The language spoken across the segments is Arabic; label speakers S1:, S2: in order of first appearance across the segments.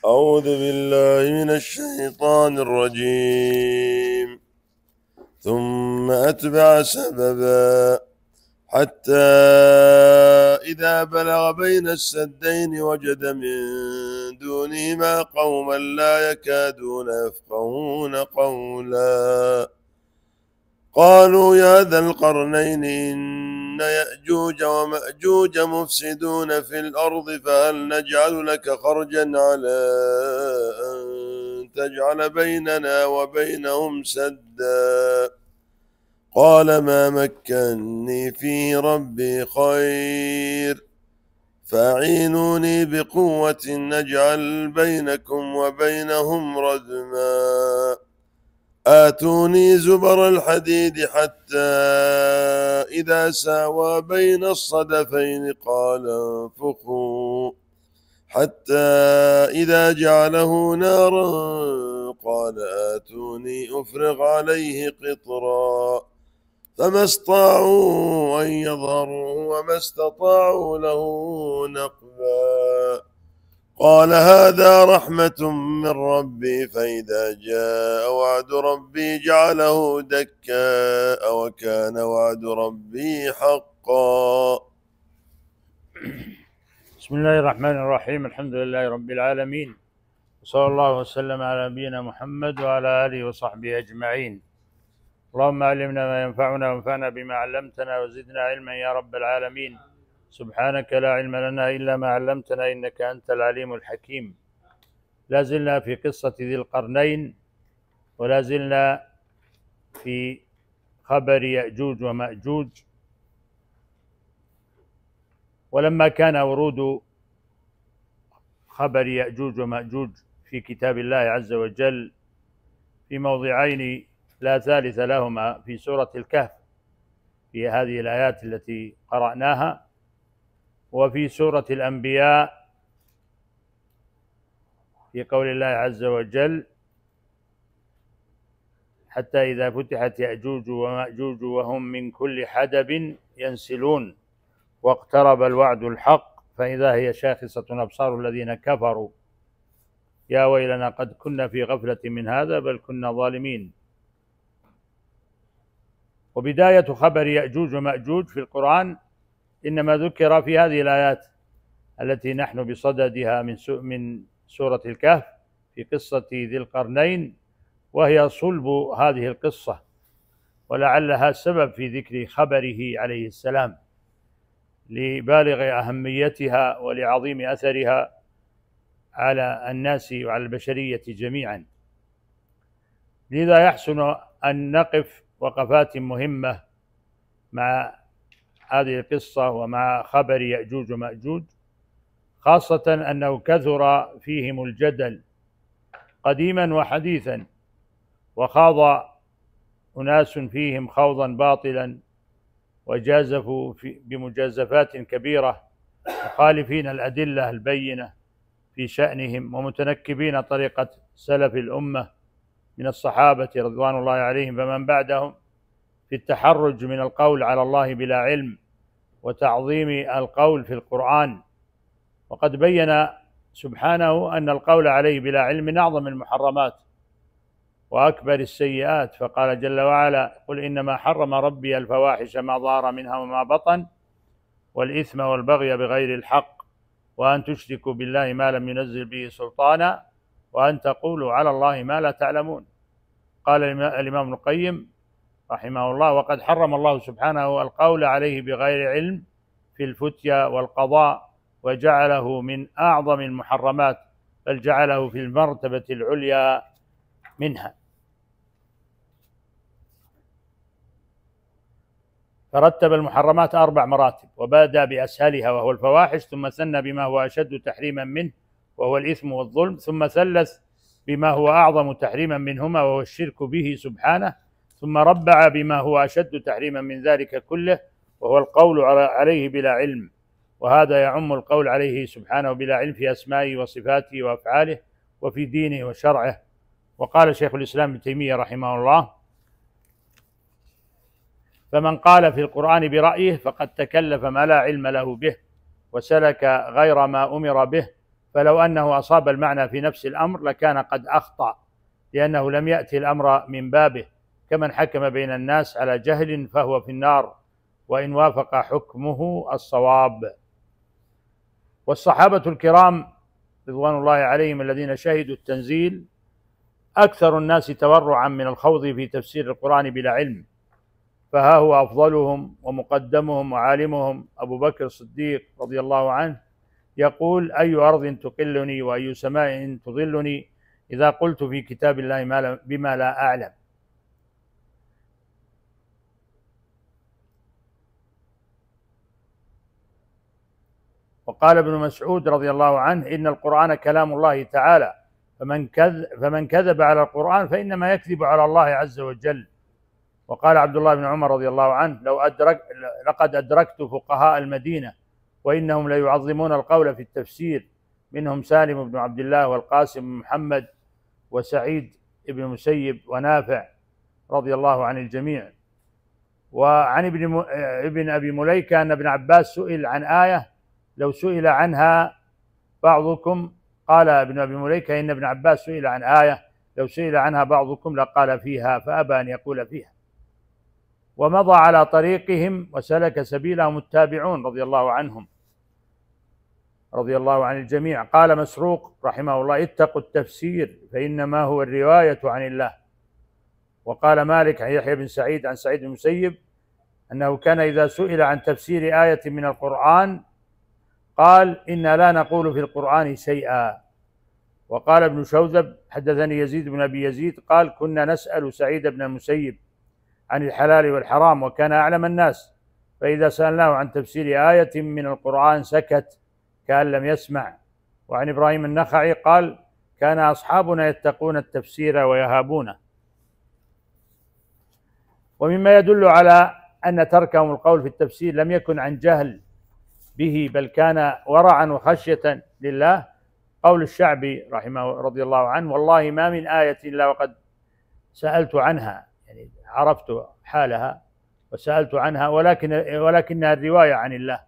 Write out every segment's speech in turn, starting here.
S1: أعوذ بالله من الشيطان الرجيم. ثم أتبع سببا حتى إذا بلغ بين السدين وجد من دونهما قوما لا يكادون يفقهون قولا. قالوا يا ذا القرنين إن يأجوج ومأجوج مفسدون في الأرض فهل نجعل لك خرجا على أن تجعل بيننا وبينهم سدا. قال ما مكني فيه ربي خير فأعينوني بقوة نجعل بينكم وبينهم ردما. آتوني زبر الحديد حتى إذا ساوى بين الصدفين قال انفخوا حتى إذا جعله نارا قال آتوني أفرغ عليه قطرا. فما استطاعوا أن يظهروا وما استطاعوا له نقبا. قال هذا رحمة من ربي فإذا جاء وعد ربي جعله دكاء وكان وعد ربي حقا.
S2: بسم الله الرحمن الرحيم. الحمد لله رب العالمين، وصلى الله وسلم على نبينا محمد وعلى آله وصحبه أجمعين. اللهم علمنا ما ينفعنا وانفعنا بما علمتنا وزدنا علما يا رب العالمين. سبحانك لا علم لنا إلا ما علمتنا إنك أنت العليم الحكيم. لا زلنا في قصة ذي القرنين، ولا زلنا في خبر يأجوج ومأجوج. ولما كان ورود خبر يأجوج ومأجوج في كتاب الله عز وجل في موضعين لا ثالث لهما في سورة الكهف في هذه الآيات التي قرأناها، وفي سورة الأنبياء في قول الله عز وجل حتى إذا فتحت يأجوج ومأجوج وهم من كل حدب ينسلون واقترب الوعد الحق فإذا هي شاخصة أبصار الذين كفروا يا ويلنا قد كنا في غفلة من هذا بل كنا ظالمين. وبداية خبر يأجوج ومأجوج في القرآن إنما ذكر في هذه الآيات التي نحن بصددها من سورة الكهف في قصة ذي القرنين، وهي صلب هذه القصة ولعلها السبب في ذكر خبره عليه السلام لبالغ أهميتها ولعظيم أثرها على الناس وعلى البشرية جميعا. لذا يحسن أن نقف وقفات مهمة مع هذه القصة ومع خبر يأجوج ومأجوج، خاصة أنه كثر فيهم الجدل قديما وحديثا، وخاض أناس فيهم خوضا باطلا وجازفوا بمجازفات كبيرة مخالفين الأدلة البينة في شأنهم ومتنكبين طريقة سلف الأمة من الصحابة رضوان الله عليهم فمن بعدهم في التحرج من القول على الله بلا علم وتعظيم القول في القرآن. وقد بين سبحانه أن القول عليه بلا علم من أعظم المحرمات وأكبر السيئات، فقال جل وعلا قل إنما حرم ربي الفواحش ما ظهر منها وما بطن والإثم والبغي بغير الحق وأن تشركوا بالله ما لم ينزل به سلطانا وأن تقولوا على الله ما لا تعلمون. قال الإمام ابن القيم رحمه الله وقد حرم الله سبحانه القول عليه بغير علم في الفتيا والقضاء وجعله من أعظم المحرمات، بل جعله في المرتبة العليا منها. فرتب المحرمات 4 مراتب وبدأ بأسهلها وهو الفواحش، ثم ثنى بما هو أشد تحريما منه وهو الإثم والظلم، ثم ثلث بما هو أعظم تحريما منهما وهو الشرك به سبحانه، ثم ربع بما هو أشد تحريما من ذلك كله وهو القول عليه بلا علم، وهذا يعم القول عليه سبحانه بلا علم في أسمائه وصفاته وأفعاله وفي دينه وشرعه. وقال شيخ الإسلام ابن تيمية رحمه الله فمن قال في القرآن برأيه فقد تكلف ما لا علم له به وسلك غير ما أمر به، فلو أنه أصاب المعنى في نفس الأمر لكان قد أخطأ، لأنه لم يأتي الأمر من بابه، كمن حكم بين الناس على جهل فهو في النار وإن وافق حكمه الصواب. والصحابة الكرام رضوان الله عليهم الذين شهدوا التنزيل أكثر الناس تورعا من الخوض في تفسير القرآن بلا علم، فها هو أفضلهم ومقدمهم وعالمهم أبو بكر الصديق رضي الله عنه يقول: أي أرض تقلني وأي سماء تظلني إذا قلت في كتاب الله بما لا أعلم. وقال ابن مسعود رضي الله عنه: إن القرآن كلام الله تعالى، فمن كذب على القرآن فإنما يكذب على الله عز وجل. وقال عبد الله بن عمر رضي الله عنه: لقد أدركت فقهاء المدينة وإنهم ليعظمون القول في التفسير، منهم سالم بن عبد الله والقاسم بن محمد وسعيد بن المسيب ونافع رضي الله عن الجميع. وعن ابن أبي مليكة أن ابن عباس سئل عن آية لو سئل عنها بعضكم، قال ابن أبي مليكة: إن ابن عباس سئل عن آية لو سئل عنها بعضكم لقال فيها، فأبى أن يقول فيها. ومضى على طريقهم وسلك سبيلهم التابعون رضي الله عنهم رضي الله عن الجميع. قال مسروق رحمه الله: اتقوا التفسير فإنما هو الرواية عن الله. وقال مالك عن يحيى بن سعيد عن سعيد بن المسيب أنه كان إذا سئل عن تفسير آية من القرآن قال: إنا لا نقول في القرآن شيئا. وقال ابن شوذب: حدثني يزيد بن أبي يزيد قال: كنا نسأل سعيد بن المسيب عن الحلال والحرام وكان أعلم الناس، فإذا سألناه عن تفسير آية من القرآن سكت كأن لم يسمع. وعن إبراهيم النخعي قال: كان أصحابنا يتقون التفسير ويهابونه. ومما يدل على أن تركهم القول في التفسير لم يكن عن جهل به، بل كان ورعا وخشية لله، قول الشعبي رحمه رضي الله عنه: والله ما من آية إلا وقد سألت عنها، يعني عرفت حالها وسألت عنها، ولكنها الرواية عن الله.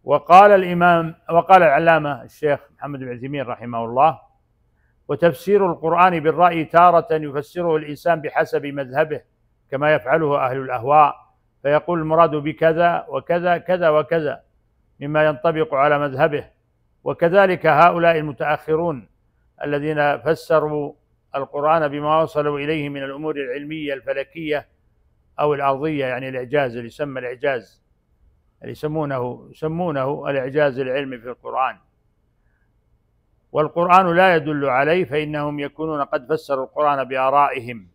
S2: وقال العلامة الشيخ محمد بن عثيمين رحمه الله: وتفسير القرآن بالرأي تارة يفسره الإنسان بحسب مذهبه كما يفعله أهل الأهواء، فيقول المراد بكذا وكذا كذا وكذا مما ينطبق على مذهبه. وكذلك هؤلاء المتأخرون الذين فسروا القرآن بما وصلوا إليه من الأمور العلمية الفلكية أو الأرضية، يعني الإعجاز اللي يسمى الإعجاز، اللي يسمونه الإعجاز العلمي في القرآن. والقرآن لا يدل عليه، فإنهم يكونون قد فسروا القرآن بآرائهم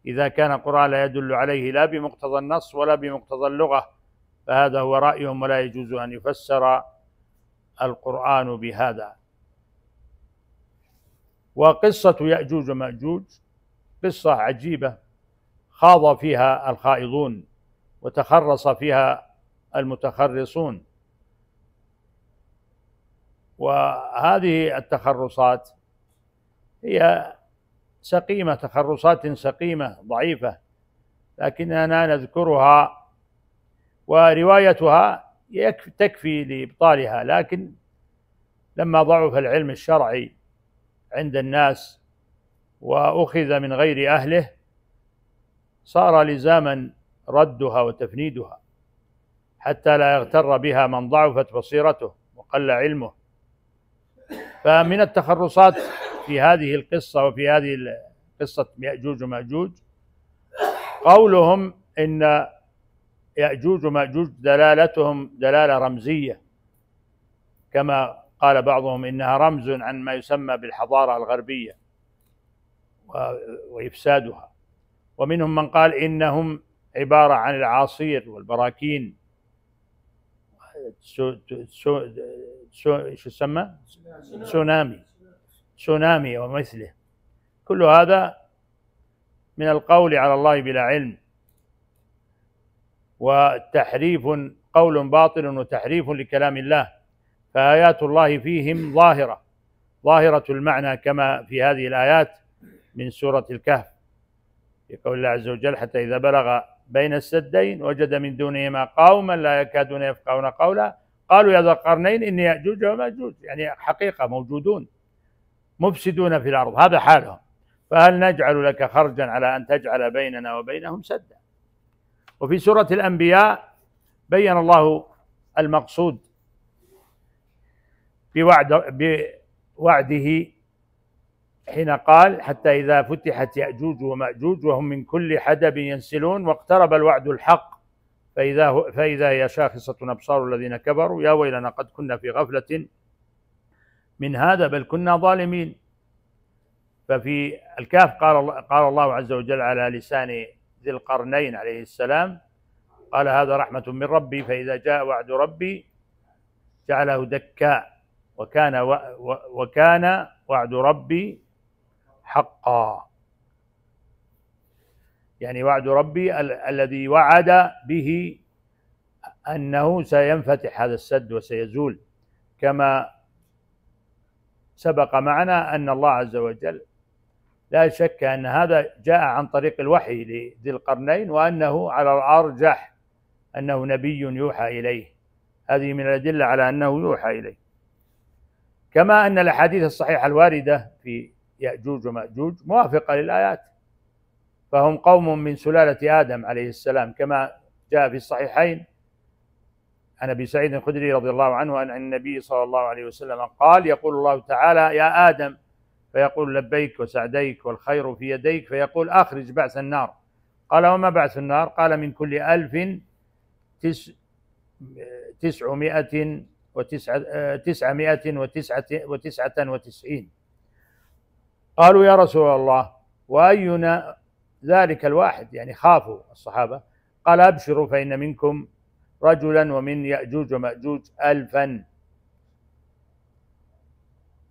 S2: إذا كان القرآن لا يدل عليه لا بمقتضى النص ولا بمقتضى اللغة، فهذا هو رأيهم ولا يجوز أن يفسر القرآن بهذا. وقصة يأجوج ومأجوج قصة عجيبة خاض فيها الخائضون وتخرص فيها المتخرصون. وهذه التخرصات هي سقيمة، تخرصات سقيمة ضعيفة، لكننا نذكرها وروايتها تكفي لإبطالها. لكن لما ضعف العلم الشرعي عند الناس وأخذ من غير أهله صار لزاما ردها وتفنيدها، حتى لا يغتر بها من ضعفت بصيرته وقل علمه. فمن التخرصات في هذه القصة وفي هذه قصة يأجوج ومأجوج قولهم إن يأجوج ومأجوج دلالتهم دلالة رمزية، كما قال بعضهم إنها رمز عن ما يسمى بالحضارة الغربية وإفسادها. ومنهم من قال إنهم عبارة عن العاصير والبراكين، شو يسمى؟ تسونامي ومثله. كل هذا من القول على الله بلا علم، وتحريف، قول باطل وتحريف لكلام الله. فآيات الله فيهم ظاهرة المعنى، كما في هذه الآيات من سورة الكهف في قول الله عز وجل: حتى إذا بلغ بين السدين وجد من دونهما قوما لا يكادون يفقهون قولا قالوا يا ذا القرنين إن يأجوج ومأجوج يعني حقيقة موجودون مفسدون في الأرض، هذا حالهم، فهل نجعل لك خرجا على أن تجعل بيننا وبينهم سدا. وفي سورة الأنبياء بين الله المقصود بوعده حين قال حتى إذا فتحت يأجوج ومأجوج وهم من كل حدب ينسلون واقترب الوعد الحق فإذا هي شاخصة أبصار الذين كفروا يا ويلنا قد كنا في غفلة من هذا بل كنا ظالمين. ففي الكهف قال الله عز وجل على لسان ذي القرنين عليه السلام قال هذا رحمة من ربي فإذا جاء وعد ربي جعله دكا وكان وعد ربي حقا. يعني وعد ربي الذي وعد به أنه سينفتح هذا السد وسيزول، كما سبق معنا أن الله عز وجل لا شك أن هذا جاء عن طريق الوحي لذي القرنين، وأنه على الأرجح أنه نبي يوحى إليه، هذه من الأدلة على أنه يوحى إليه. كما أن الأحاديث الصحيحة الواردة في يأجوج ومأجوج موافقة للآيات، فهم قوم من سلالة آدم عليه السلام كما جاء في الصحيحين عن أبي سعيد الخدري رضي الله عنه أن النبي صلى الله عليه وسلم قال يقول الله تعالى يا آدم فيقول لبيك وسعديك والخير في يديك فيقول أخرج بعث النار. قال وما بعث النار؟ قال من كل 1999. قالوا يا رسول الله وأينا ذلك الواحد؟ يعني خافوا الصحابة. قال أبشروا فإن منكم رجلا ومن يأجوج ومأجوج 1000.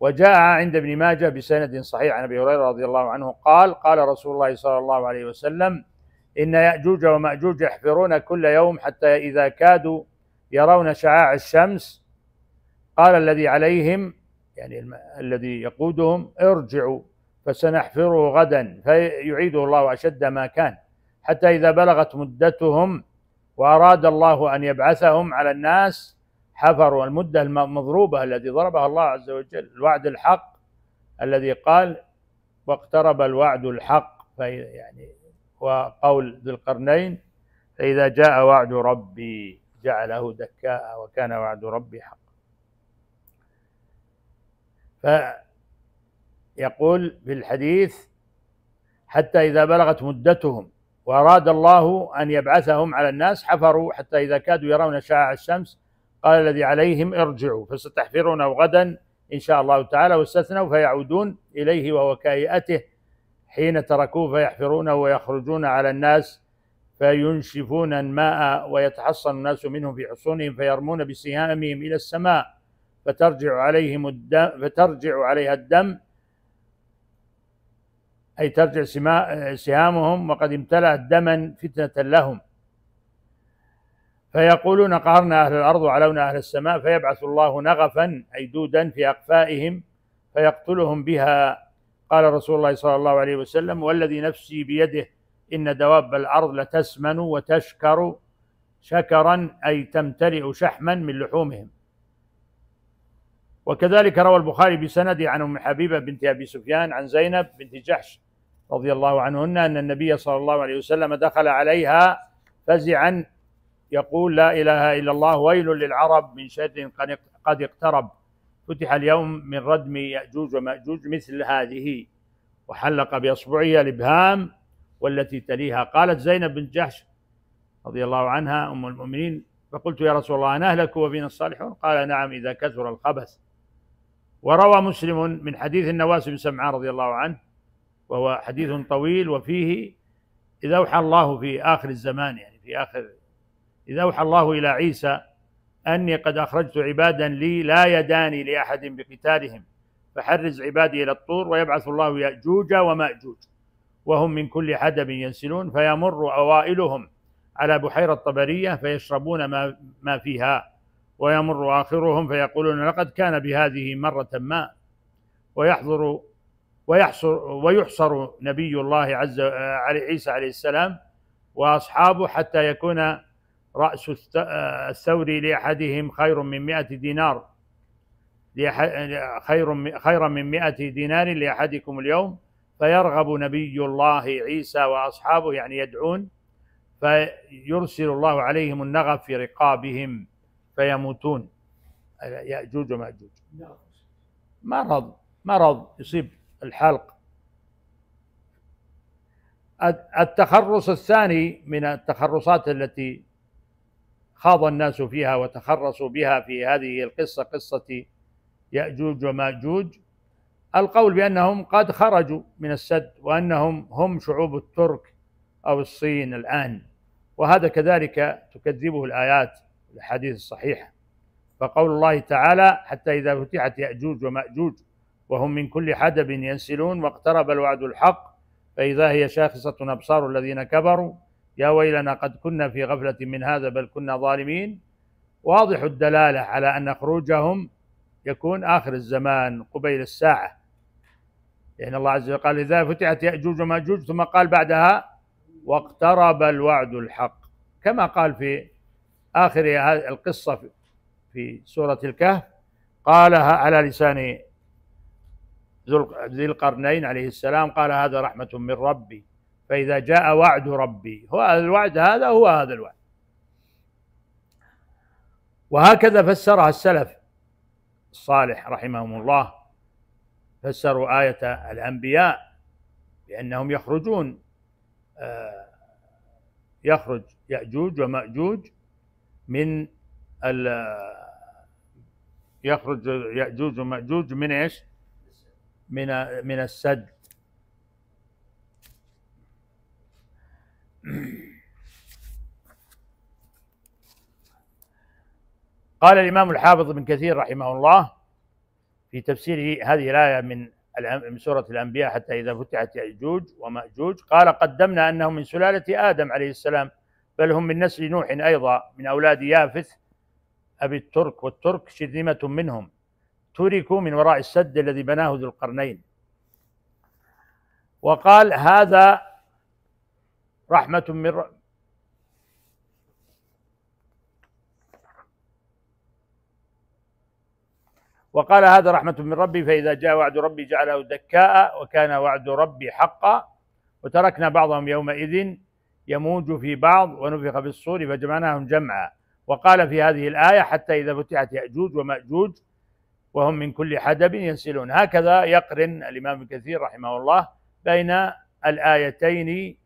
S2: وجاء عند ابن ماجه بسند صحيح عن أبي هريرة رضي الله عنه قال قال رسول الله صلى الله عليه وسلم إن يأجوج ومأجوج يحفرون كل يوم حتى إذا كادوا يرون شعاع الشمس قال الذي عليهم يعني الذي يقودهم ارجعوا فسنحفره غدا فيعيده الله أشد ما كان حتى إذا بلغت مدتهم وأراد الله أن يبعثهم على الناس حفروا المدة المضروبة التي ضربها الله عز وجل، الوعد الحق الذي قال واقترب الوعد الحق، يعني وقول ذي القرنين فإذا جاء وعد ربي جعله دكاء وكان وعد ربي حق. فيقول في الحديث حتى إذا بلغت مدتهم وأراد الله أن يبعثهم على الناس حفروا حتى إذا كادوا يرون شعاع الشمس قال الذي عليهم ارجعوا فستحفرونه غدا إن شاء الله تعالى، واستثنوا فيعودون إليه وهو كهيئته حين تركوه فيحفرونه ويخرجون على الناس فينشفون الماء ويتحصن الناس منهم في حصونهم فيرمون بسهامهم إلى السماء فترجع عليها الدم أي ترجع سهامهم وقد امتلأت دما فتنة لهم فيقولون قهرنا أهل الأرض وعلونا أهل السماء فيبعث الله نغفا أي دودا في أقفائهم فيقتلهم بها. قال رسول الله صلى الله عليه وسلم والذي نفسي بيده إن دواب الأرض لتسمن وتشكر شكرا أي تمتلئ شحما من لحومهم. وكذلك روى البخاري بسند عن أم حبيبة بنت أبي سفيان عن زينب بنت جحش رضي الله عنهن أن النبي صلى الله عليه وسلم دخل عليها فزعا يقول لا إله إلا الله ويل للعرب من شر قد اقترب فتح اليوم من ردم يأجوج ومأجوج مثل هذه وحلق بأصبعها الإبهام والتي تليها. قالت زينب بنت جحش رضي الله عنها أم المؤمنين فقلت يا رسول الله نهلك وفينا الصالحون؟ قال نعم إذا كثر الخبث. وروى مسلم من حديث النواس بن سمعان رضي الله عنه وهو حديث طويل وفيه إذا أوحى الله في آخر الزمان يعني إذا أوحى الله إلى عيسى أني قد أخرجت عبادا لي لا يداني لأحد بقتالهم فحرز عبادي إلى الطور ويبعث الله يأجوج ومأجوج وهم من كل حدب ينسلون فيمر أوائلهم على بحيرة طبرية فيشربون ما فيها ويمر آخرهم فيقولون لقد كان بهذه مرة ما ويحصر نبي الله عيسى عليه السلام وأصحابه حتى يكون رأس الثور لأحدهم خير من 100 دينار، خيرا من 100 دينار لأحدكم اليوم، فيرغب نبي الله عيسى وأصحابه يعني يدعون، فيرسل الله عليهم النغف في رقابهم فيموتون. يأجوج ومأجوج مرض يصيب الحلق. التخرص الثاني من التخرصات التي خاض الناس فيها وتخرصوا بها في هذه القصة، قصة يأجوج ومأجوج، القول بأنهم قد خرجوا من السد، وأنهم هم شعوب الترك أو الصين الآن، وهذا كذلك تكذبه الآيات والأحاديث الصحيحة. فقول الله تعالى: حتى إذا فتحت يأجوج ومأجوج وهم من كل حدب ينسلون واقترب الوعد الحق فإذا هي شاخصة أبصار الذين كفروا يا ويلنا قد كنا في غفلة من هذا بل كنا ظالمين. واضح الدلالة على أن خروجهم يكون آخر الزمان قبيل الساعة، لأن الله عز وجل قال: إذا فتحت يأجوج ومأجوج، ثم قال بعدها: واقترب الوعد الحق، كما قال في آخر هذه القصة في سورة الكهف، قالها على لسان ذي القرنين عليه السلام، قال: هذا رحمة من ربي فإذا جاء وعد ربي، هو الوعد هذا هو هذا الوعد. وهكذا فسرها السلف الصالح رحمهم الله، فسروا آية الأنبياء بأنهم يخرجون، يخرج يأجوج ومأجوج من يخرج يأجوج ومأجوج من ايش؟ من السد. قال الإمام الحافظ ابن كثير رحمه الله في تفسير هذه الآية من سورة الأنبياء: حتى إذا فتحت يأجوج ومأجوج، قال: قدمنا أنهم من سلالة آدم عليه السلام، بل هم من نسل نوح أيضا من أولاد يافث أبي الترك، والترك شرذمة منهم تركوا من وراء السد الذي بناه ذو القرنين. وقال: هذا رحمة من وقال: هذا رحمة من ربي فإذا جاء وعد ربي جعله دكاء وكان وعد ربي حقا، وتركنا بعضهم يومئذ يموج في بعض ونفخ في الصور فجمعناهم جمعا. وقال في هذه الآية: حتى إذا فتحت يأجوج ومأجوج وهم من كل حدب ينسلون. هكذا يقرن الإمام ابن كثير رحمه الله بين الآيتين،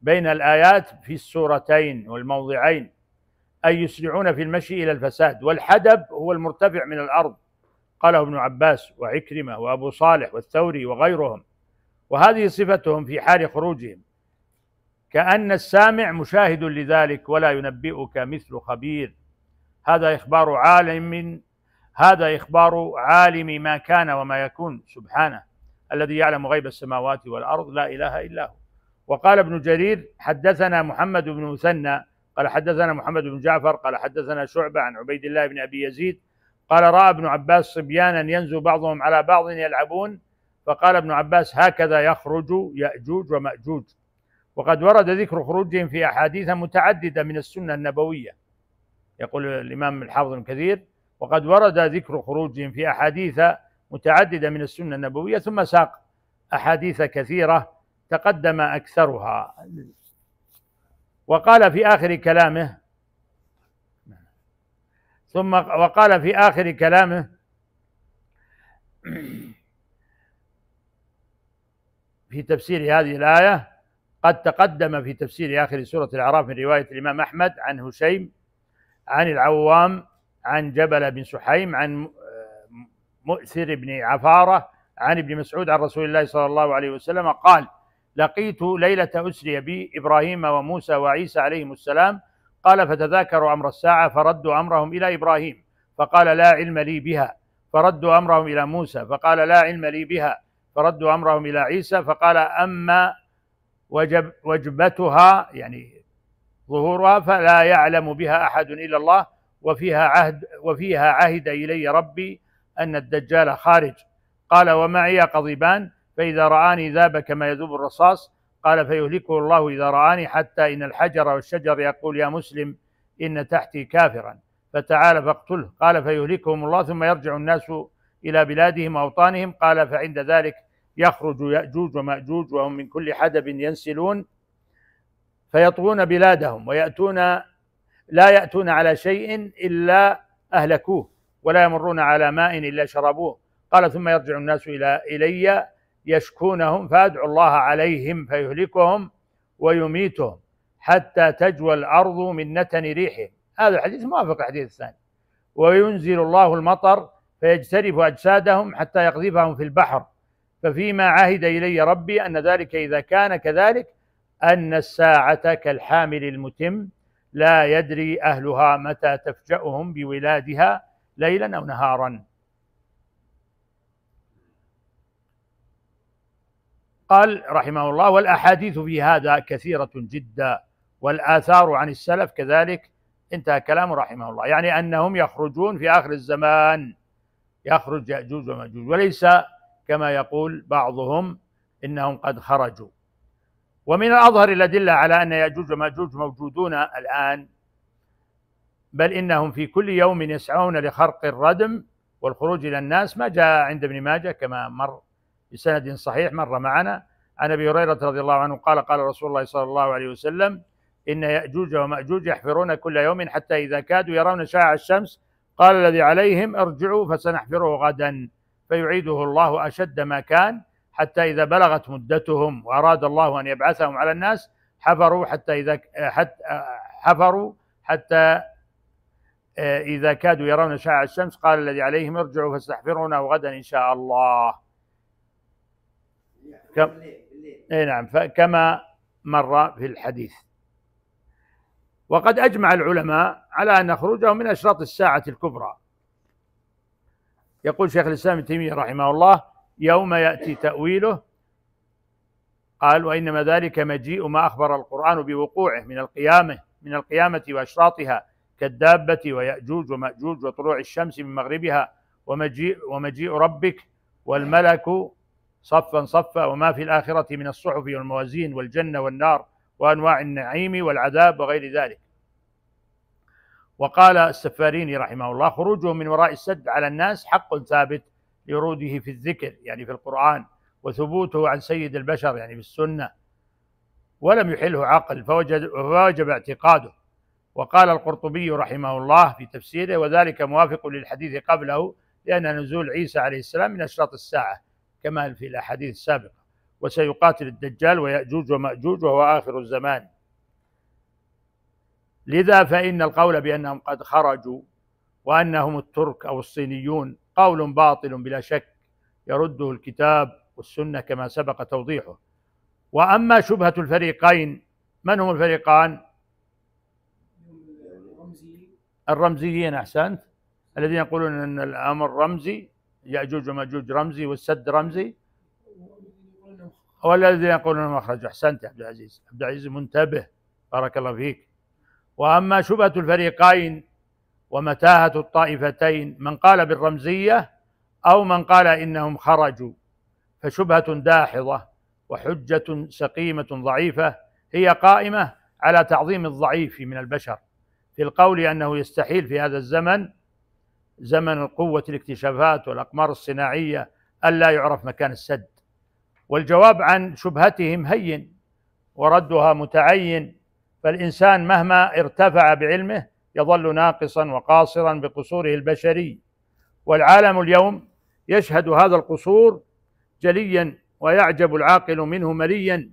S2: بين الآيات في السورتين والموضعين، أي يسرعون في المشي إلى الفساد. والحدب هو المرتفع من الأرض، قاله ابن عباس وعكرمة وأبو صالح والثوري وغيرهم، وهذه صفتهم في حال خروجهم، كأن السامع مشاهد لذلك ولا ينبئك مثل خبير. هذا إخبار عالم ما كان وما يكون سبحانه، الذي يعلم غيب السماوات والأرض، لا إله إلا هو. وقال ابن جرير: حدثنا محمد بن مثنى قال حدثنا محمد بن جعفر قال حدثنا شعبة عن عبيد الله بن أبي يزيد قال: رأى ابن عباس صبيانا ينزو بعضهم على بعض يلعبون، فقال ابن عباس: هكذا يخرج يأجوج ومأجوج. وقد ورد ذكر خروجهم في أحاديث متعددة من السنة النبوية. يقول الإمام الحافظ ابن كثير: وقد ورد ذكر خروجهم في أحاديث متعددة من السنة النبوية، ثم ساق أحاديث كثيرة تقدم أكثرها. وقال في آخر كلامه في تفسير هذه الآية: قد تقدم في تفسير آخر سورة الأعراف من رواية الإمام أحمد عن هشيم عن العوام عن جبل بن سحيم عن مؤثر بن عفارة عن ابن مسعود عن رسول الله صلى الله عليه وسلم قال: لقيت ليلة أسري بي إبراهيم وموسى وعيسى عليهم السلام، قال: فتذاكروا أمر الساعة فردوا أمرهم إلى إبراهيم فقال: لا علم لي بها، فردوا أمرهم إلى موسى فقال: لا علم لي بها، فردوا أمرهم إلى عيسى فقال: أما وجبتها يعني ظهورها فلا يعلم بها أحد إلا الله، وفيها عهد إلي ربي أن الدجال خارج. قال: ومعي قضيبان، فإذا رآني ذاب كما يذوب الرصاص، قال: فيهلكه الله إذا رآني، حتى إن الحجر والشجر يقول: يا مسلم إن تحتي كافرا فتعال فاقتله، قال فيهلكهم الله ثم يرجع الناس إلى بلادهم وأوطانهم، قال فعند ذلك يخرج يأجوج ومأجوج وهم من كل حدب ينسلون فيطغون بلادهم لا يأتون على شيء إلا أهلكوه ولا يمرون على ماء إلا شربوه، قال ثم يرجع الناس إلي يشكونهم فأدعو الله عليهم فيهلكهم ويميتهم حتى تجوى الأرض من نتن ريحهم. هذا الحديث موافق الحديث الثاني. وينزل الله المطر فيجترف أجسادهم حتى يقذفهم في البحر، ففيما عهد إلي ربي أن ذلك إذا كان كذلك أن الساعة كالحامل المتم لا يدري أهلها متى تفجأهم بولادها ليلا أو نهارا. قال رحمه الله: والأحاديث في هذا كثيرة جدا والآثار عن السلف كذلك. انتهى كلامه رحمه الله، يعني أنهم يخرجون في آخر الزمان، يخرج يأجوج ومأجوج، وليس كما يقول بعضهم إنهم قد خرجوا. ومن الأظهر الأدلة على أن يأجوج ومأجوج موجودون الآن، بل إنهم في كل يوم يسعون لخرق الردم والخروج إلى الناس، ما جاء عند ابن ماجه كما مر بسند صحيح مر معنا عن أبي هريرة رضي الله عنه قال: قال رسول الله صلى الله عليه وسلم: إن يأجوج ومأجوج يحفرون كل يوم حتى إذا كادوا يرون شعاع الشمس قال الذي عليهم: ارجعوا فسنحفره غدا، فيعيده الله أشد ما كان، حتى إذا بلغت مدتهم وأراد الله أن يبعثهم على الناس حفروا حتى إذا كادوا يرون شعاع الشمس قال الذي عليهم: ارجعوا فاستحفرونه غدا إن شاء الله. نعم، كما مر في الحديث. وقد أجمع العلماء على أن خروجهم من أشراط الساعة الكبرى. يقول شيخ الإسلام ابن تيمية رحمه الله: يوم يأتي تأويله، قال: وإنما ذلك مجيء ما أخبر القرآن بوقوعه من القيامة وأشراطها كالدابة ويأجوج ومأجوج وطلوع الشمس من مغربها ومجيء ربك والملك صفا صفا وما في الآخرة من الصحف والموازين والجنة والنار وأنواع النعيم والعذاب وغير ذلك. وقال السفاريني رحمه الله: خروجه من وراء السد على الناس حق ثابت لوروده في الذكر يعني في القرآن، وثبوته عن سيد البشر يعني في السنة، ولم يحله عقل فوجب اعتقاده. وقال القرطبي رحمه الله في تفسيره: وذلك موافق للحديث قبله، لأن نزول عيسى عليه السلام من أشراط الساعة كما في الأحاديث السابقة، وسيقاتل الدجال ويأجوج ومأجوج وهو آخر الزمان. لذا فإن القول بأنهم قد خرجوا وأنهم الترك أو الصينيون قول باطل بلا شك يرده الكتاب والسنة كما سبق توضيحه. وأما شبهة الفريقين، من هم الفريقان؟ الرمزيين، أحسنت، الذين يقولون أن الأمر رمزي، يأجوج ومأجوج رمزي والسد رمزي، والذين يقولون مخرج. أحسنت يا عبد العزيز، عبد العزيز منتبه، بارك الله فيك. وأما شبهة الفريقين ومتاهة الطائفتين، من قال بالرمزية أو من قال إنهم خرجوا، فشبهة داحضة وحجة سقيمة ضعيفة هي قائمة على تعظيم الضعيف من البشر في القول أنه يستحيل في هذا الزمن، زمن قوة الاكتشافات والأقمار الصناعية، ألا يعرف مكان السد. والجواب عن شبهتهم هين وردها متعين، فالإنسان مهما ارتفع بعلمه يظل ناقصا وقاصرا بقصوره البشري، والعالم اليوم يشهد هذا القصور جليا ويعجب العاقل منه مليا.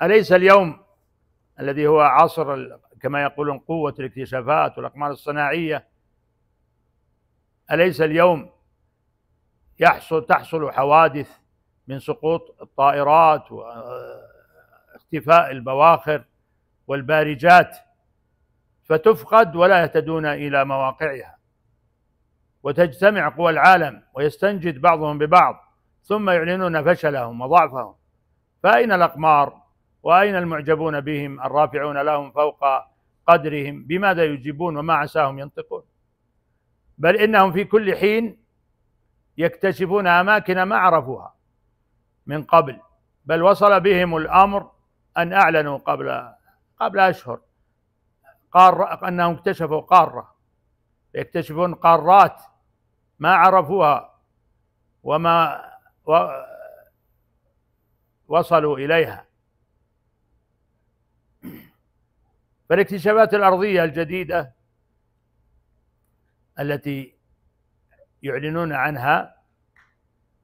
S2: أليس اليوم الذي هو عصر كما يقولون قوة الاكتشافات والأقمار الصناعية، أليس اليوم تحصل حوادث من سقوط الطائرات واختفاء البواخر والبارجات فتفقد ولا يهتدون إلى مواقعها، وتجتمع قوى العالم ويستنجد بعضهم ببعض ثم يعلنون فشلهم وضعفهم، فأين الأقمار وأين المعجبون بهم الرافعون لهم فوق قدرهم؟ بماذا يجيبون وما عساهم ينطقون؟ بل إنهم في كل حين يكتشفون أماكن ما عرفوها من قبل، بل وصل بهم الأمر أن أعلنوا قبل أشهر قارة، أنهم اكتشفوا قارة، يكتشفون قارات ما عرفوها وما وصلوا إليها. فالاكتشافات الأرضية الجديدة التي يعلنون عنها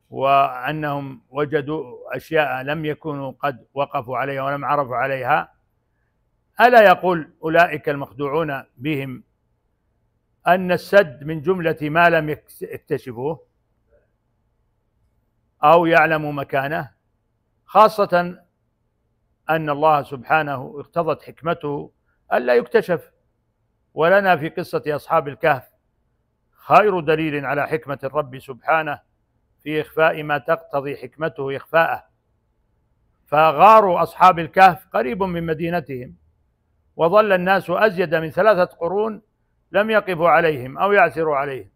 S2: وأنهم وجدوا أشياء لم يكونوا قد وقفوا عليها ولم عرفوا عليها، ألا يقول أولئك المخدوعون بهم أن السد من جملة ما لم يكتشفوه أو يعلموا مكانه، خاصة أن الله سبحانه اقتضت حكمته ألا يكتشف. ولنا في قصة أصحاب الكهف خير دليل على حكمة الرب سبحانه في إخفاء ما تقتضي حكمته إخفاءه. فغار أصحاب الكهف قريب من مدينتهم، وظل الناس أزيد من 3 قرون لم يقفوا عليهم أو يعثروا عليهم،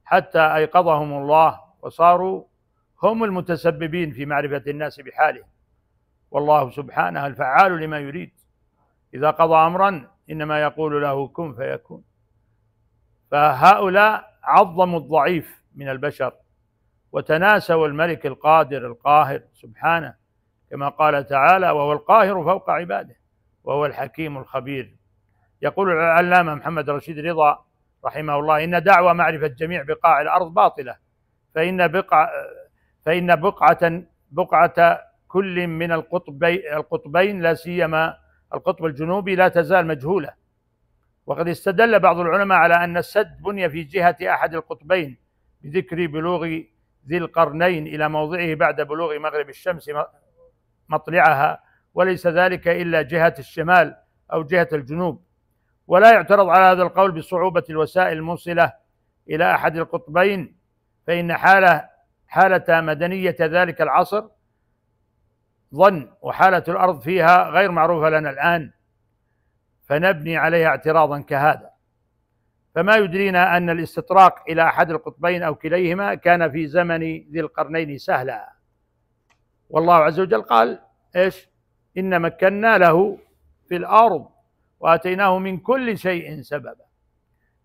S2: حتى أيقظهم الله وصاروا هم المتسببين في معرفة الناس بحالهم. والله سبحانه الفعال لما يريد، إذا قضى أمرا إنما يقول له كن فيكون. فهؤلاء عظموا الضعيف من البشر وتناسوا الملك القادر القاهر سبحانه، كما قال تعالى: وهو القاهر فوق عباده وهو الحكيم الخبير. يقول العلامة محمد رشيد رضا رحمه الله: إن دعوى معرفة جميع بقاع الأرض باطلة، فإن بقعة كل من القطبين لا سيما القطب الجنوبي لا تزال مجهولة. وقد استدل بعض العلماء على أن السد بني في جهة أحد القطبين بذكر بلوغ ذي القرنين إلى موضعه بعد بلوغ مغرب الشمس مطلعها، وليس ذلك إلا جهة الشمال أو جهة الجنوب. ولا يعترض على هذا القول بصعوبة الوسائل الموصلة إلى أحد القطبين، فإن حالة مدنية ذلك العصر ظن، وحالة الأرض فيها غير معروفة لنا الآن، فنبني عليها اعتراضا كهذا. فما يدرينا أن الاستطراق إلى أحد القطبين أو كليهما كان في زمن ذي القرنين سهلا. والله عز وجل قال إيش؟ إن مكنا له في الأرض وآتيناه من كل شيء سببا.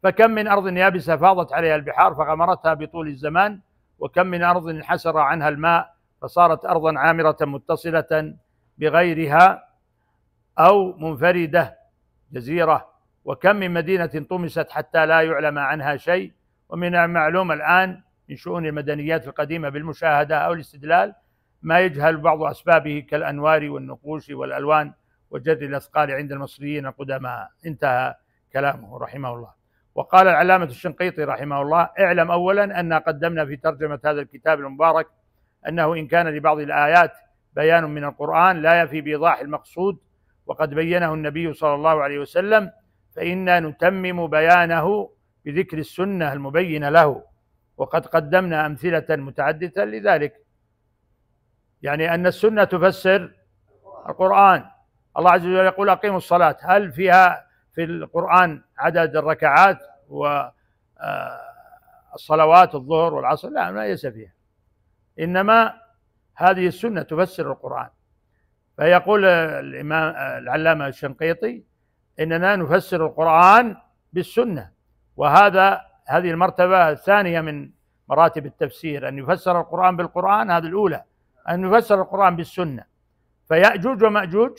S2: فكم من أرض يابسة فاضت عليها البحار فغمرتها بطول الزمان، وكم من أرض انحسر عنها الماء فصارت أرضا عامرة متصلة بغيرها أو منفردة جزيرة، وكم من مدينة طمست حتى لا يعلم عنها شيء. ومن المعلوم الآن من شؤون المدنيات القديمة بالمشاهدة أو الاستدلال ما يجهل بعض أسبابه كالأنوار والنقوش والألوان وجر الأثقال عند المصريين القدماء. انتهى كلامه رحمه الله. وقال العلامة الشنقيطي رحمه الله: اعلم أولا أن قدمنا في ترجمة هذا الكتاب المبارك أنه إن كان لبعض الآيات بيان من القرآن لا يفي بإيضاح المقصود وقد بينه النبي صلى الله عليه وسلم، فإنا نتمم بيانه بذكر السنة المبينة له، وقد قدمنا أمثلة متعددة لذلك. يعني أن السنة تفسر القرآن. الله عز وجل يقول: أقيموا الصلاة، هل فيها في القرآن عدد الركعات والصلوات الظهر والعصر؟ لا، ما ليس فيها، إنما هذه السنة تفسر القرآن. فيقول الإمام العلامة الشنقيطي: إننا نفسر القرآن بالسنة، هذه المرتبة الثانية من مراتب التفسير، أن يفسر القرآن بالقرآن، هذه الأولى، أن يفسر القرآن بالسنة. فيأجوج ومأجوج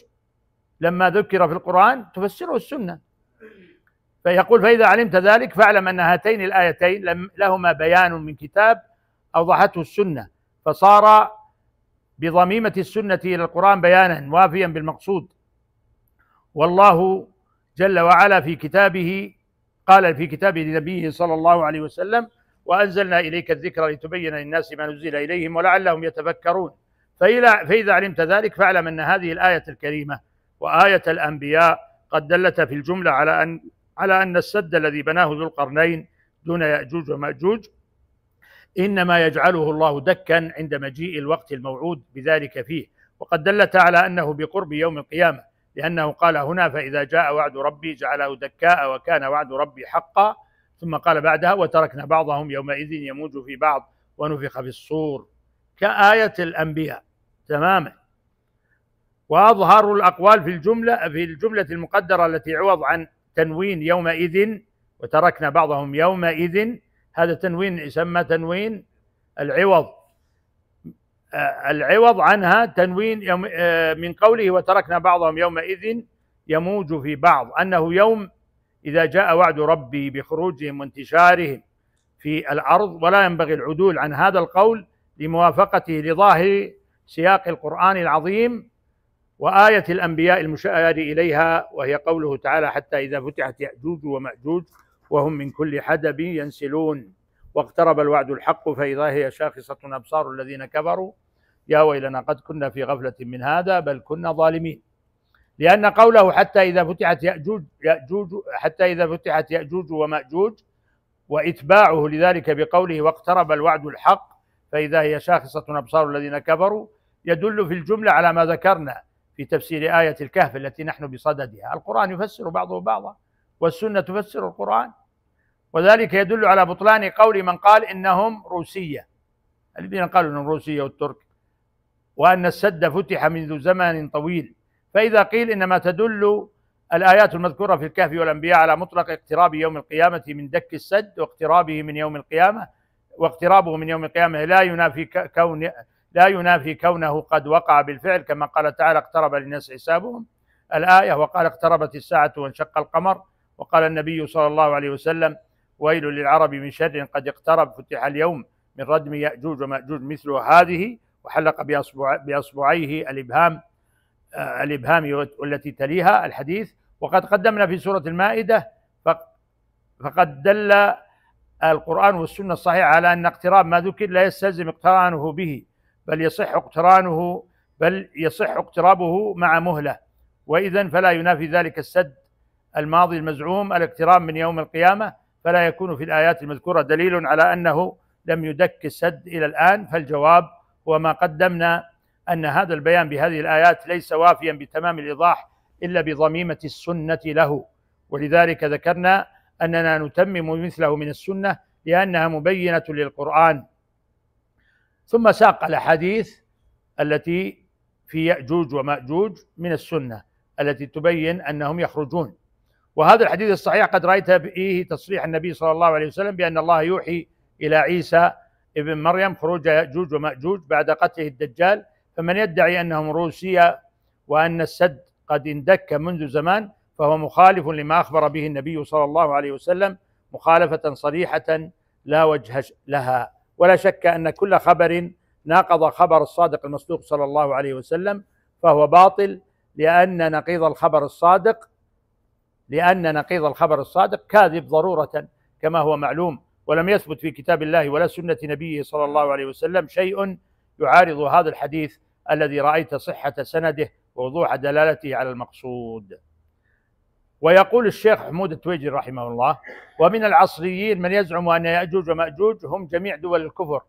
S2: لما ذكر في القرآن تفسره السنة. فيقول: فإذا علمت ذلك فاعلم أن هاتين الآيتين لهما بيان من كتاب أوضحته السنة، فصار بضميمة السنة إلى القرآن بيانا وافيا بالمقصود. والله جل وعلا في كتابه قال في كتابه لنبيه صلى الله عليه وسلم: وأنزلنا إليك الذكر لتبين للناس ما نزل إليهم ولعلهم يتفكرون. فإذا علمت ذلك فاعلم أن هذه الآية الكريمة وآية الأنبياء قد دلتا في الجملة على أن السد الذي بناه ذو القرنين دون يأجوج ومأجوج إنما يجعله الله دكا عند مجيء الوقت الموعود بذلك فيه، وقد دلت على أنه بقرب يوم القيامة، لأنه قال هنا: فإذا جاء وعد ربي جعله دكاء وكان وعد ربي حقا. ثم قال بعدها: وتركنا بعضهم يومئذ يموج في بعض ونفخ في الصور، كآية الأنبياء تماما. وأظهر الأقوال في الجملة المقدرة التي عوض عن تنوين يومئذ وتركنا بعضهم يومئذ، هذا تنوين يسمى تنوين العوض. العوض عنها تنوين من قوله وتركنا بعضهم يومئذ يموج في بعض، أنه يوم إذا جاء وعد ربي بخروجهم وانتشارهم في الأرض، ولا ينبغي العدول عن هذا القول لموافقته لظاهر سياق القرآن العظيم وآية الأنبياء المشار إليها، وهي قوله تعالى حتى إذا فتحت يأجوج ومأجوج وهم من كل حدب ينسلون واقترب الوعد الحق فإذا هي شاخصة أبصار الذين كفروا يا ويلنا قد كنا في غفلة من هذا بل كنا ظالمين. لأن قوله حتى إذا فتحت يأجوج ومأجوج وإتباعه لذلك بقوله واقترب الوعد الحق فإذا هي شاخصة أبصار الذين كفروا يدل في الجملة على ما ذكرنا في تفسير آية الكهف التي نحن بصددها. القرآن يفسر بعضه بعضا والسنة تفسر القرآن، وذلك يدل على بطلان قول من قال إنهم روسية، الذين قالوا إنهم روسية والترك، وأن السد فتح منذ زمن طويل. فإذا قيل إنما تدل الآيات المذكورة في الكهف والأنبياء على مطلق اقتراب يوم القيامة من دك السد واقترابه من يوم القيامة، واقترابه من يوم القيامة لا ينافي كونه قد وقع بالفعل، كما قال تعالى اقترب للناس حسابهم الآية، وقال اقتربت الساعة وانشق القمر، وقال النبي صلى الله عليه وسلم ويل للعرب من شر قد اقترب فتح اليوم من ردم يأجوج ومأجوج مثل هذه، وحلق بأصبعيه الإبهام والتي تليها الحديث. وقد قدمنا في سورة المائدة فقد دل القرآن والسنة الصحيحة على أن اقتراب ما ذكر لا يستلزم اقترانه به، بل يصح اقترابه مع مهلة، وإذن فلا ينافي ذلك السد الماضي المزعوم الاقتراب من يوم القيامة، فلا يكون في الآيات المذكورة دليل على أنه لم يدك السد إلى الآن. فالجواب هو ما قدمنا، أن هذا البيان بهذه الآيات ليس وافيا بتمام الإيضاح إلا بضميمة السنة له، ولذلك ذكرنا أننا نتمم مثله من السنة لأنها مبينة للقرآن. ثم ساق الأحاديث التي في يأجوج ومأجوج من السنة التي تبين أنهم يخرجون، وهذا الحديث الصحيح قد رأيت فيه تصريح النبي صلى الله عليه وسلم بأن الله يوحي إلى عيسى ابن مريم خروج يأجوج ومأجوج بعد قتله الدجال، فمن يدعي أنهم روسيا وأن السد قد اندك منذ زمان فهو مخالف لما أخبر به النبي صلى الله عليه وسلم مخالفة صريحة لا وجه لها. ولا شك أن كل خبر ناقض خبر الصادق المصدوق صلى الله عليه وسلم فهو باطل، لأن نقيض الخبر الصادق كاذب ضرورة كما هو معلوم، ولم يثبت في كتاب الله ولا سنة نبيه صلى الله عليه وسلم شيء يعارض هذا الحديث الذي رأيت صحة سنده ووضوح دلالته على المقصود. ويقول الشيخ حمود التويجري رحمه الله ومن العصريين من يزعم أن يأجوج ومأجوج هم جميع دول الكفر،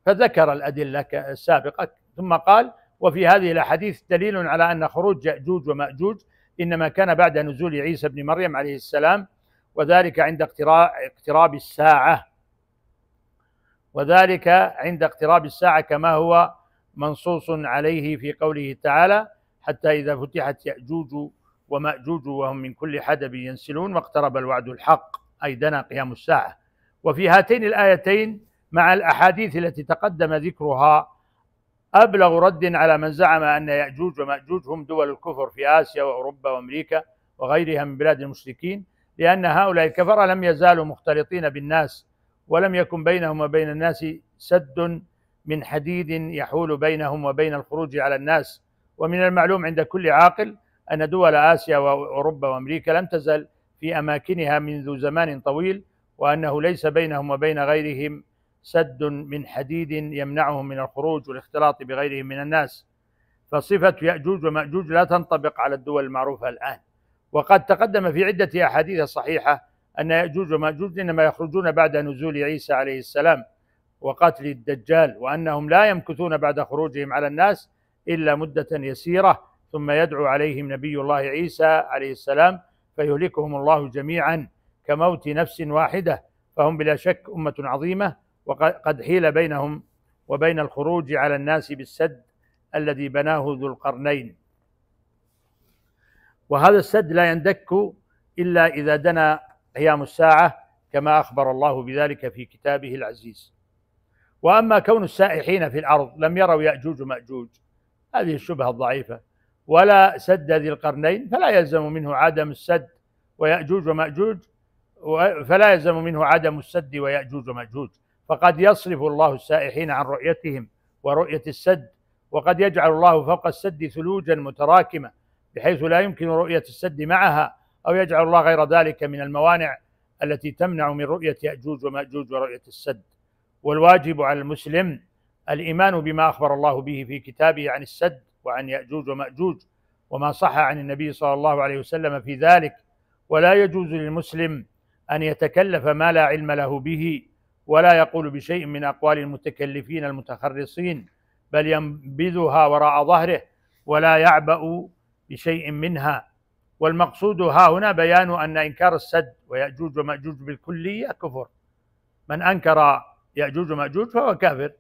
S2: فذكر الأدلة السابقة ثم قال وفي هذه الأحاديث دليل على أن خروج يأجوج ومأجوج إنما كان بعد نزول عيسى بن مريم عليه السلام، وذلك عند اقتراب الساعة كما هو منصوص عليه في قوله تعالى حتى إذا فتحت يأجوج ومأجوج وهم من كل حدب ينسلون واقترب الوعد الحق أي دنا قيام الساعة. وفي هاتين الآيتين مع الأحاديث التي تقدم ذكرها أبلغ رد على من زعم أن يأجوج ومأجوج هم دول الكفر في آسيا وأوروبا وأمريكا وغيرها من بلاد المشركين، لأن هؤلاء الكفرة لم يزالوا مختلطين بالناس، ولم يكن بينهم وبين الناس سد من حديد يحول بينهم وبين الخروج على الناس. ومن المعلوم عند كل عاقل أن دول آسيا وأوروبا وأمريكا لم تزل في أماكنها منذ زمان طويل، وأنه ليس بينهم وبين غيرهم سد من حديد يمنعهم من الخروج والاختلاط بغيرهم من الناس، فصفة يأجوج ومأجوج لا تنطبق على الدول المعروفة الآن. وقد تقدم في عدة أحاديث صحيحة أن يأجوج ومأجوج إنما يخرجون بعد نزول عيسى عليه السلام وقتل الدجال، وأنهم لا يمكثون بعد خروجهم على الناس إلا مدة يسيرة ثم يدعو عليهم نبي الله عيسى عليه السلام فيهلكهم الله جميعا كموت نفس واحدة، فهم بلا شك أمة عظيمة وقد حيل بينهم وبين الخروج على الناس بالسد الذي بناه ذو القرنين. وهذا السد لا يندك إلا إذا دنا قيام الساعة كما أخبر الله بذلك في كتابه العزيز. وأما كون السائحين في الأرض لم يروا يأجوج ومأجوج، هذه الشبهة الضعيفة، ولا سد ذي القرنين، فلا يلزم منه عدم السد ويأجوج ومأجوج، فلا يلزم منه عدم السد ويأجوج ومأجوج، فقد يصرف الله السائحين عن رؤيتهم ورؤية السد، وقد يجعل الله فوق السد ثلوجا متراكمة بحيث لا يمكن رؤية السد معها، أو يجعل الله غير ذلك من الموانع التي تمنع من رؤية يأجوج ومأجوج ورؤية السد. والواجب على المسلم الإيمان بما أخبر الله به في كتابه عن السد وعن يأجوج ومأجوج، وما صح عن النبي صلى الله عليه وسلم في ذلك. ولا يجوز للمسلم أن يتكلف ما لا علم له به، ولا يقول بشيء من أقوال المتكلفين المتخرصين، بل ينبذها وراء ظهره ولا يعبأ بشيء منها. والمقصود ها هنا بيان أن إنكار السد ويأجوج ومأجوج بالكلية كفر. من أنكر يأجوج ومأجوج فهو كافر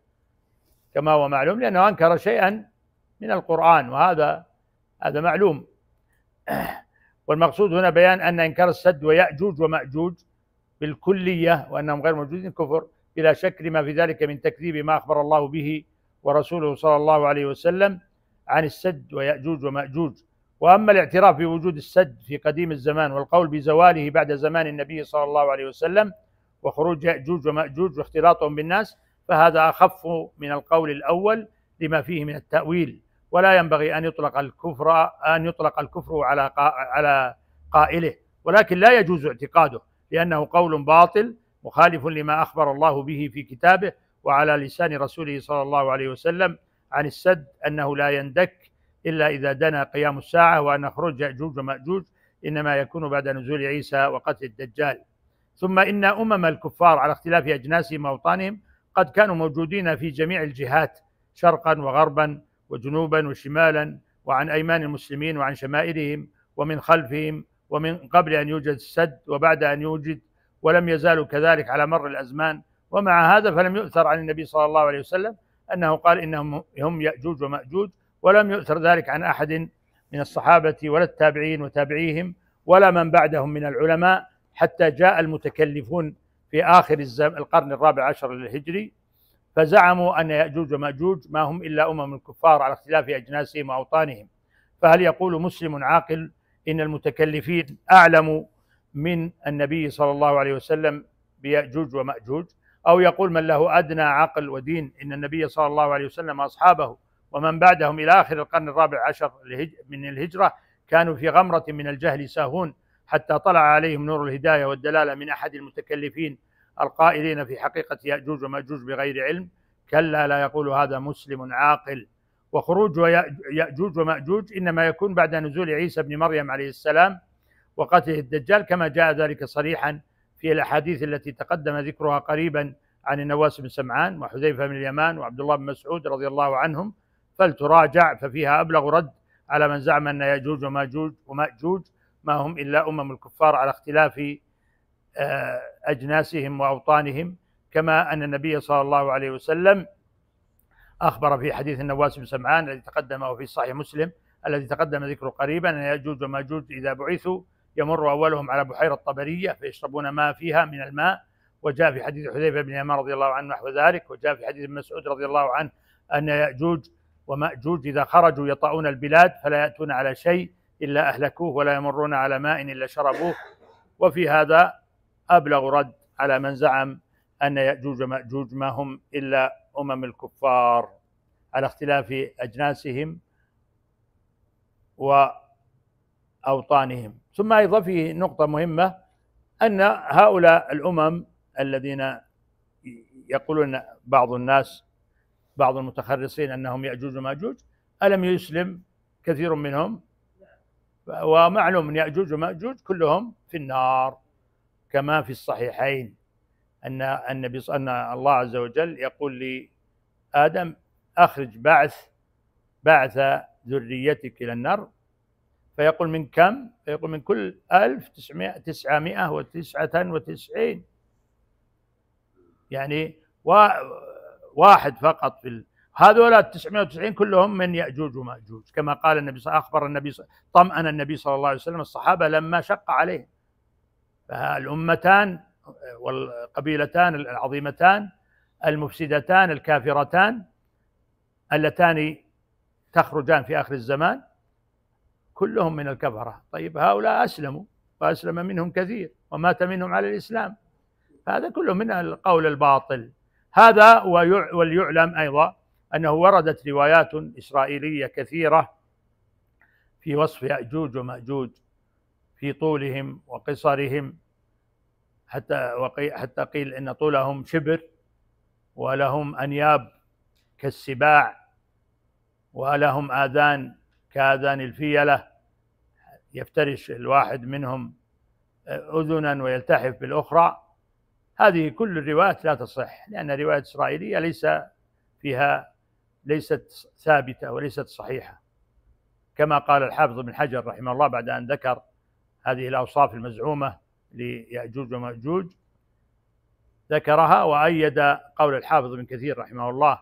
S2: كما هو معلوم، لأنه أنكر شيئا من القرآن، وهذا معلوم. والمقصود هنا بيان أن إنكار السد ويأجوج ومأجوج بالكلية وأنهم غير موجودين كفر، بلا شك لما في ذلك من تكذيب ما أخبر الله به ورسوله صلى الله عليه وسلم عن السد ويأجوج ومأجوج. وأما الاعتراف بوجود السد في قديم الزمان والقول بزواله بعد زمان النبي صلى الله عليه وسلم وخروج يأجوج ومأجوج واختلاطهم بالناس، فهذا أخف من القول الأول لما فيه من التأويل، ولا ينبغي أن يطلق الكفر على قائله، ولكن لا يجوز اعتقاده، لأنه قول باطل مخالف لما أخبر الله به في كتابه وعلى لسان رسوله صلى الله عليه وسلم عن السد، أنه لا يندك إلا إذا دنا قيام الساعة، وأن خروج يأجوج ومأجوج إنما يكون بعد نزول عيسى وقتل الدجال. ثم إن أمم الكفار على اختلاف أجناسهم وأوطانهم قد كانوا موجودين في جميع الجهات، شرقا وغربا وجنوبا وشمالا، وعن أيمان المسلمين وعن شمائلهم ومن خلفهم، ومن قبل أن يوجد السد وبعد أن يوجد، ولم يزالوا كذلك على مر الأزمان. ومع هذا فلم يؤثر عن النبي صلى الله عليه وسلم أنه قال إنهم هم يأجوج ومأجوج، ولم يؤثر ذلك عن أحد من الصحابة ولا التابعين وتابعيهم ولا من بعدهم من العلماء، حتى جاء المتكلفون في آخر القرن الرابع عشر الهجري فزعموا أن يأجوج ومأجوج ما هم إلا أمم الكفار على اختلاف أجناسهم وأوطانهم. فهل يقول مسلم عاقل إن المتكلفين أعلم من النبي صلى الله عليه وسلم بيأجوج ومأجوج؟ أو يقول من له أدنى عقل ودين إن النبي صلى الله عليه وسلم وأصحابه ومن بعدهم إلى آخر القرن الرابع عشر من الهجرة كانوا في غمرة من الجهل ساهون، حتى طلع عليهم نور الهداية والدلالة من أحد المتكلفين القائلين في حقيقة يأجوج ومأجوج بغير علم؟ كلا، لا يقول هذا مسلم عاقل. وخروج يأجوج ومأجوج إنما يكون بعد نزول عيسى بن مريم عليه السلام وقتل الدجال، كما جاء ذلك صريحا في الأحاديث التي تقدم ذكرها قريبا عن النواس بن سمعان وحذيفة بن اليمان وعبد الله بن مسعود رضي الله عنهم، فلتراجع ففيها أبلغ رد على من زعم أن يأجوج ومأجوج ما هم إلا أمم الكفار على اختلاف أجناسهم وأوطانهم، كما أن النبي صلى الله عليه وسلم أخبر في حديث النواس بن سمعان الذي تقدم وفي صحيح مسلم الذي تقدم ذكره قريبا أن يأجوج ومأجوج إذا بعثوا يمر أولهم على بحيرة طبرية فيشربون ما فيها من الماء. وجاء في حديث حذيفة بن اليمان رضي الله عنه نحو ذلك. وجاء في حديث ابن مسعود رضي الله عنه أن يأجوج ومأجوج إذا خرجوا يطؤون البلاد فلا يأتون على شيء إلا أهلكوه ولا يمرون على ماء إلا شربوه. وفي هذا أبلغ رد على من زعم أن يأجوج ومأجوج ما هم إلا أمم الكفار على اختلاف أجناسهم وأوطانهم. ثم أيضا في نقطة مهمة أن هؤلاء الأمم الذين يقولون بعض الناس بعض المتخرصين أنهم يأجوج ومأجوج ألم يسلم كثير منهم؟ ومعلوم أن يأجوج ومأجوج كلهم في النار، كما في الصحيحين أن الله عز وجل يقول لآدم أخرج بعث ذريتك إلى النار، فيقول من كم؟ فيقول من كل 1999، يعني واحد فقط في هذول 990 كلهم من يأجوج ومأجوج، كما قال النبي أخبر النبي طمأن النبي صلى الله عليه وسلم الصحابة لما شق عليهم فالأمتان والقبيلتان العظيمتان المفسدتان الكافرتان اللتان تخرجان في آخر الزمان كلهم من الكفرة. طيب هؤلاء أسلموا وأسلم منهم كثير ومات منهم على الإسلام، هذا كله من القول الباطل. هذا وليعلم أيضا أنه وردت روايات إسرائيلية كثيرة في وصف يأجوج ومأجوج في طولهم وقصرهم، حتى قيل إن طولهم شبر، ولهم أنياب كالسباع، ولهم آذان كآذان الفيلة، يفترش الواحد منهم أذنا ويلتحف بالأخرى. هذه كل الروايات لا تصح، لأن رواية إسرائيلية ليست ثابتة وليست صحيحة، كما قال الحافظ بن حجر رحمه الله بعد أن ذكر هذه الأوصاف المزعومة ليأجوج ومأجوج، ذكرها وأيد قول الحافظ بن كثير رحمه الله،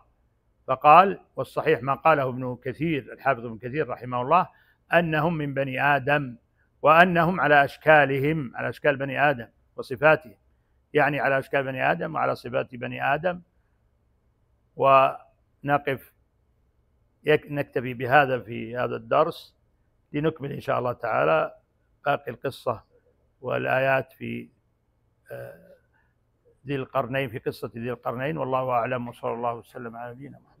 S2: فقال: والصحيح ما قاله ابن كثير الحافظ بن كثير رحمه الله أنهم من بني آدم، وأنهم على أشكالهم، على أشكال بني آدم وصفاتهم، يعني على أشكال بني آدم وعلى صفات بني آدم. نكتفي بهذا في هذا الدرس، لنكمل إن شاء الله تعالى باقي القصة والآيات في ذي القرنين، في قصة ذي القرنين. والله أعلم، وصلى الله وسلم على نبينا محمد.